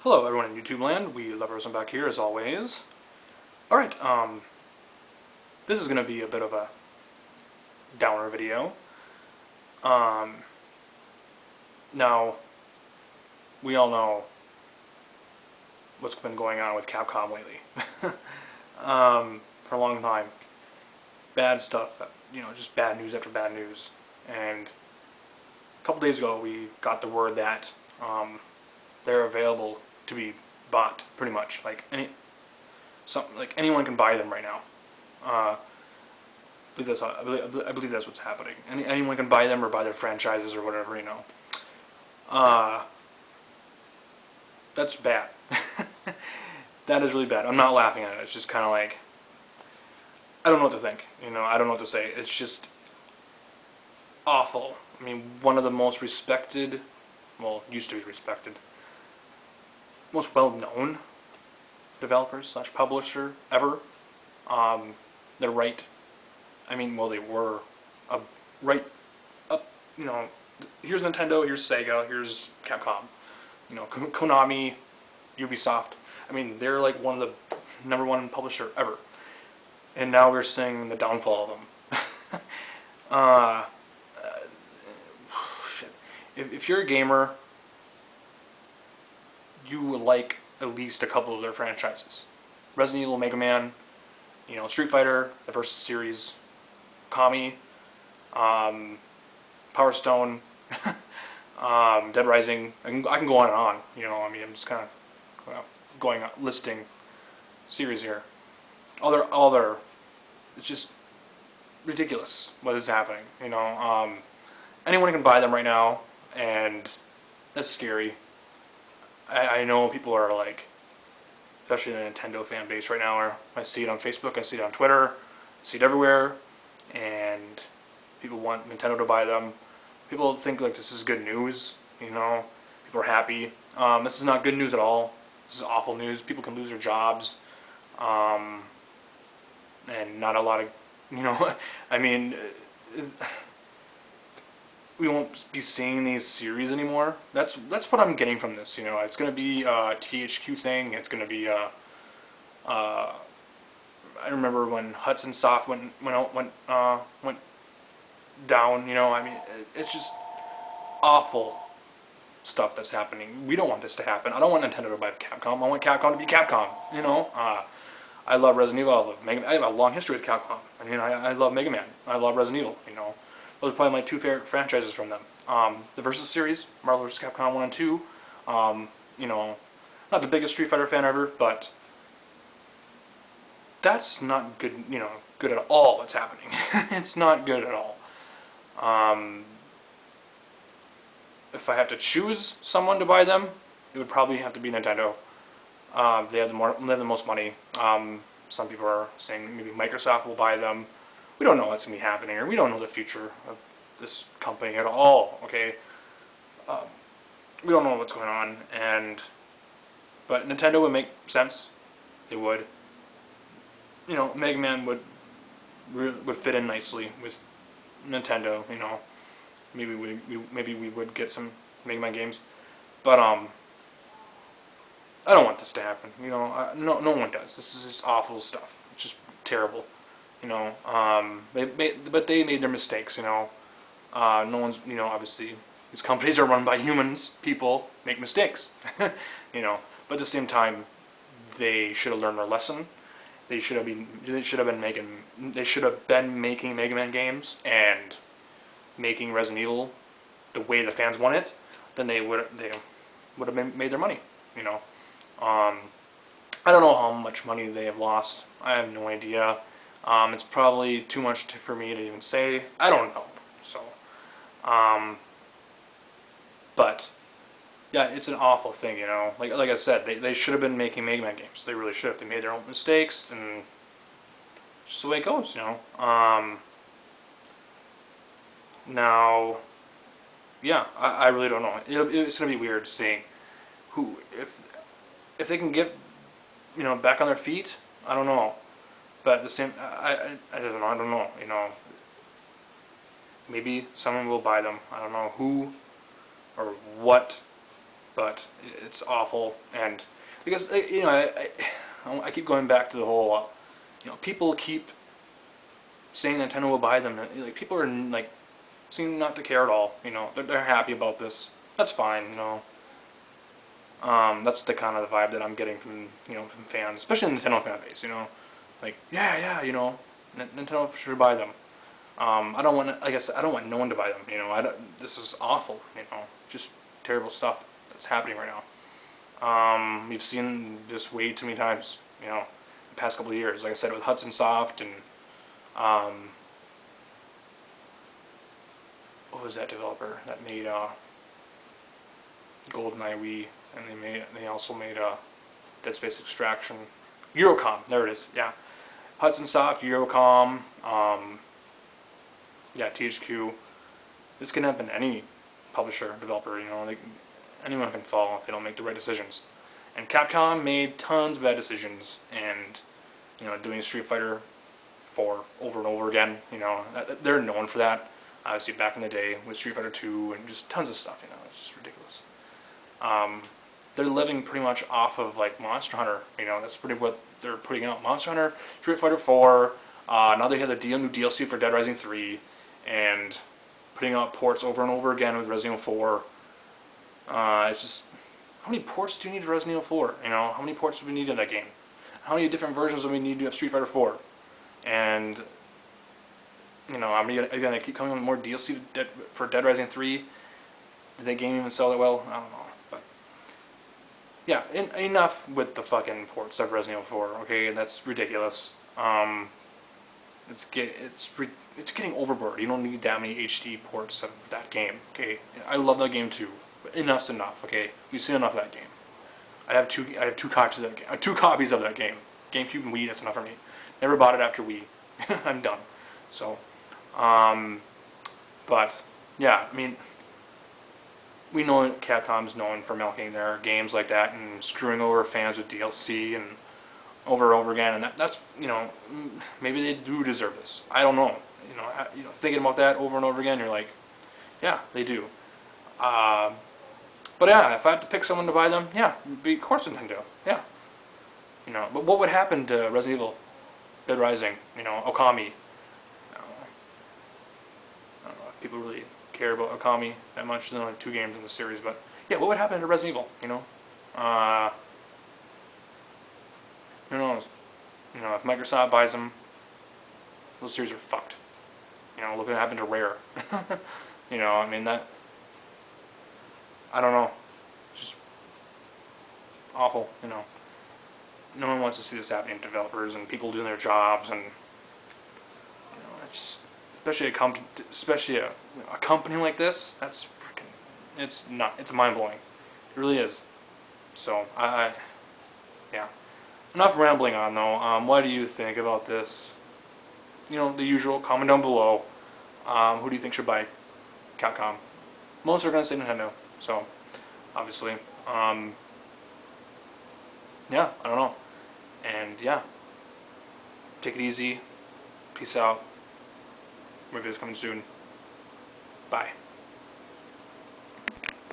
Hello everyone in YouTube land, we love everyone back here as always. Alright, this is going to be a bit of a downer video. Now, we all know what's been going on with Capcom lately. For a long time. Bad stuff, just bad news after bad news. And a couple days ago we got the word that they're available to be bought, pretty much. Like anyone can buy them right now. I believe that's what's happening. Anyone can buy them or buy their franchises or whatever, That's bad. That is really bad. I'm not laughing at it. It's just kind of like, I don't know what to think. I don't know what to say. It's just awful. I mean, one of the most respected, well, used to be respected, most well-known developers slash publisher ever. They're right. I mean, well, they were right up. Here's Nintendo, here's Sega, here's Capcom. Konami, Ubisoft. I mean, they're like one of the #1 publisher ever. And now we're seeing the downfall of them. Shit. If you're a gamer, you would like at least a couple of their franchises. Resident Evil, Mega Man, Street Fighter, the Versus series, Kami, Power Stone, Dead Rising. I can go on and on. I'm just kind of going listing series here. All their, it's just ridiculous what is happening. Anyone can buy them right now, and that's scary. I know people are like, especially the Nintendo fan base right now, or I see it on Facebook, I see it on Twitter, I see it everywhere, and people want Nintendo to buy them. People think like this is good news, people are happy. This is not good news at all. This is awful news. People can lose their jobs, and not a lot of, I mean, we won't be seeing these series anymore. That's what I'm getting from this. It's going to be a THQ thing. It's going to be I remember when Hudson Soft went down. I mean, it's just awful stuff that's happening. We don't want this to happen. I don't want Nintendo to buy Capcom. I want Capcom to be Capcom. I love Resident Evil. I love Mega Man. I have a long history with Capcom. I mean, I love Mega Man. I love Resident Evil. Those are probably my two favorite franchises from them. The Versus series, Marvel vs. Capcom 1 and 2. Not the biggest Street Fighter fan ever, but that's not good. Good at all. What's happening? It's not good at all. If I have to choose someone to buy them, it would probably have to be Nintendo. They have the most money. Some people are saying maybe Microsoft will buy them. We don't know what's going to be happening, or we don't know the future of this company at all, okay? We don't know what's going on, but Nintendo would make sense. They would. Mega Man would fit in nicely with Nintendo, Maybe we would get some Mega Man games. But, I don't want this to happen, no one does. This is just awful stuff. It's just terrible. But they made their mistakes, no one's, obviously, these companies are run by humans, people make mistakes, but at the same time, they should have learned their lesson. They should have been making Mega Man games and making Resident Evil the way the fans want it. Then they would have made their money, I don't know how much money they have lost. I have no idea. It's probably too much for me to even say. I don't know. So, but yeah, it's an awful thing, Like I said, they should have been making Mega Man games. They really should have. They made their own mistakes, and just the way it goes, Now, yeah, I really don't know. It's gonna be weird seeing who, if they can get back on their feet. I don't know. But at the same, I don't know. I don't know. Maybe someone will buy them. I don't know who or what but it's awful. And because you know, I keep going back to the whole, you know, people keep saying Nintendo will buy them. Like people are like seem not to care at all. You know, they're happy about this. That's fine. You know, that's the kind of the vibe that I'm getting from, you know, from fans, especially the Nintendo fan base. You know, like yeah, you know, Nintendo should buy them. I don't want, like I said, I don't want no one to buy them. You know, this is awful. You know, just terrible stuff that's happening right now. We've seen this way too many times. You know, the past couple of years. Like I said, with Hudson Soft and what was that developer that made GoldenEye Wii, and they also made Dead Space Extraction. Eurocom, there it is. Yeah, Hudson Soft, Eurocom. Yeah, THQ. This can happen to any publisher, developer. You know, anyone can fall if they don't make the right decisions. And Capcom made tons of bad decisions, and you know, doing Street Fighter 4 over and over again. You know, they're known for that. Obviously, back in the day with Street Fighter 2 and just tons of stuff. You know, it's just ridiculous. They're living pretty much off of like Monster Hunter. You know, that's pretty what they're putting out. Monster Hunter, Street Fighter 4. Now they have the new DLC for Dead Rising 3, and putting out ports over and over again with Resident Evil 4. It's just, how many ports do you need of Resident Evil 4? You know, how many ports do we need in that game? How many different versions do we need to have Street Fighter 4? And you know, are you gonna keep coming with more DLC for Dead Rising 3? Did that game even sell that well? I don't know. But yeah, enough with the fucking ports of Resident Evil 4. Okay, that's ridiculous. It's getting overboard. You don't need that many HD ports of that game. Okay, I love that game too. But enough's enough. Okay, we've seen enough of that game. I have two copies of that game. 2 copies of that game. GameCube and Wii. That's enough for me. Never bought it after Wii. I'm done. So, but yeah, I mean, we know Capcom's known for milking their games like that and screwing over fans with DLC and over and over again, and that's, you know, maybe they do deserve this. I don't know. You know, thinking about that over and over again, you're like, yeah, they do. But yeah, if I had to pick someone to buy them, yeah, it'd be of course Nintendo. Yeah. You know, but what would happen to Resident Evil, Dead Rising, you know, Okami? I don't know if people really care about Okami that much. There's only 2 games in the series, but yeah, what would happen to Resident Evil? You know, who knows? You know, if Microsoft buys them, those series are fucked. You know, look what happened to Rare. You know, I mean that. I don't know. It's just awful. You know, no one wants to see this happening to developers and people doing their jobs, and you know, it's just, especially a company like this. That's freaking. It's not. It's mind blowing. It really is. So yeah. Enough rambling on though. What do you think about this? You know, the usual. Comment down below. Who do you think should buy Capcom? Most are going to say Nintendo. So, obviously. Yeah, I don't know. And yeah. Take it easy. Peace out. Reviews coming soon. Bye.